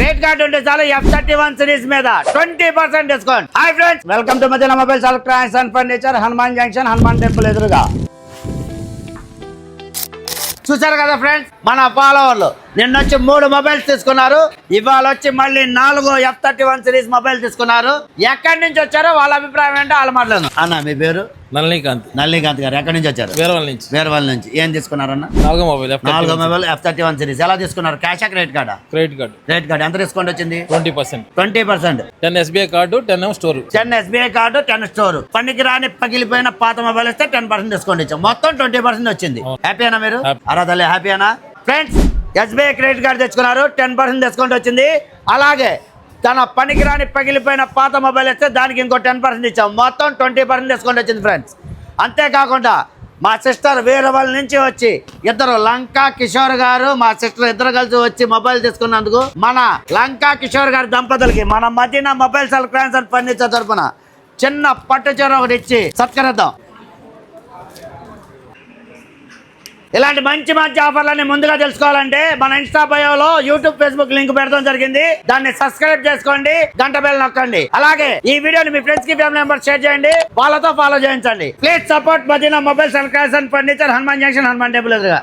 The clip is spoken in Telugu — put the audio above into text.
క్రెడిట్ కార్డు ఉంటే చాలు F31 సిరీస్ మీద 20% discount. Hi friends, welcome to Madina mobiles electronics and furniture, Hanuman junction, Hanuman temple ఎదురుగా. చూసారు కదా ఫ్రెండ్స్, మన ఫాలోవర్లు నిన్నొచ్చి 3 మొబైల్స్ తీసుకున్నారు. ఇవాళ వచ్చి మళ్ళీ 4 F31 సిరీస్ మొబైల్ తీసుకున్నారు. ఎక్కడి నుంచి వచ్చారో వాళ్ళ అభిప్రాయం ఏంటో వాళ్ళ మాట్లాడను. అన్న మీ పేరు? నళినీకాంత్ గారు. ఎక్కడి నుంచి వచ్చారు? వేరే నుంచి. ఏం తీసుకున్నారన్న? 4 మొబైల్ F31 సిరీస్. ఎలా తీసుకున్నారు? క్యాషా క్రెడిట్ కార్డా? Credit card. ఎంత డిస్కౌంట్ వచ్చింది? 20%. 10 SBI card, 10 store. 10 SBI card, 10 store. పనికి రాని పగిలిపోయిన పాత మొబైల్ ఇస్తే 10% డిస్కౌంట్ ఇచ్చాం. మొత్తం 20% వచ్చింది. హ్యాపీనా మీరు? అరాధలే హ్యాపీనా? ఫ్రెండ్స్, SBI క్రెడిట్ కార్డు తెచ్చుకున్నారు, 10% డిస్కౌంట్ వచ్చింది. అలాగే తన పనికిరాని పగిలిపోయిన పాత మొబైల్ ఇస్తే దానికి ఇంకో 10% ఇచ్చాం. మొత్తం 20% డిస్కౌంట్ వచ్చింది ఫ్రెండ్స్. అంతేకాకుండా మా సిస్టర్ వేరే వాళ్ళ నుంచి వచ్చి ఇద్దరు, లంకా కిషోర్ గారు మా సిస్టర్ ఇద్దరు కలిసి వచ్చి మొబైల్ తీసుకున్నందుకు మన లంకా కిషోర్ గారి దంపతులకి మన Madina mobiles electronics and furniture తరపున చిన్న పట్టు చీర ఒకటి ఇచ్చి సత్కరిద్దాం. ఇలాంటి మంచి ఆఫర్లన్నీ ముందుగా తెలుసుకోవాలంటే మన ఇన్స్టా బయోలో యూట్యూబ్, ఫేస్బుక్ లింక్ పెడతాం జరిగింది. దాన్ని సబ్స్క్రైబ్ చేసుకోండి, గంట బెల్ నొక్కండి. అలాగే ఈ వీడియోని మీ ఫ్రెండ్స్ కి, ఫ్యామిలీ మెంబర్స్ షేర్ చేయండి, వాళ్ళతో ఫాలో చేయించండి. Please support Madina mobiles electronics and furniture, Hanuman junction, Hanuman temple ఎదురుగా.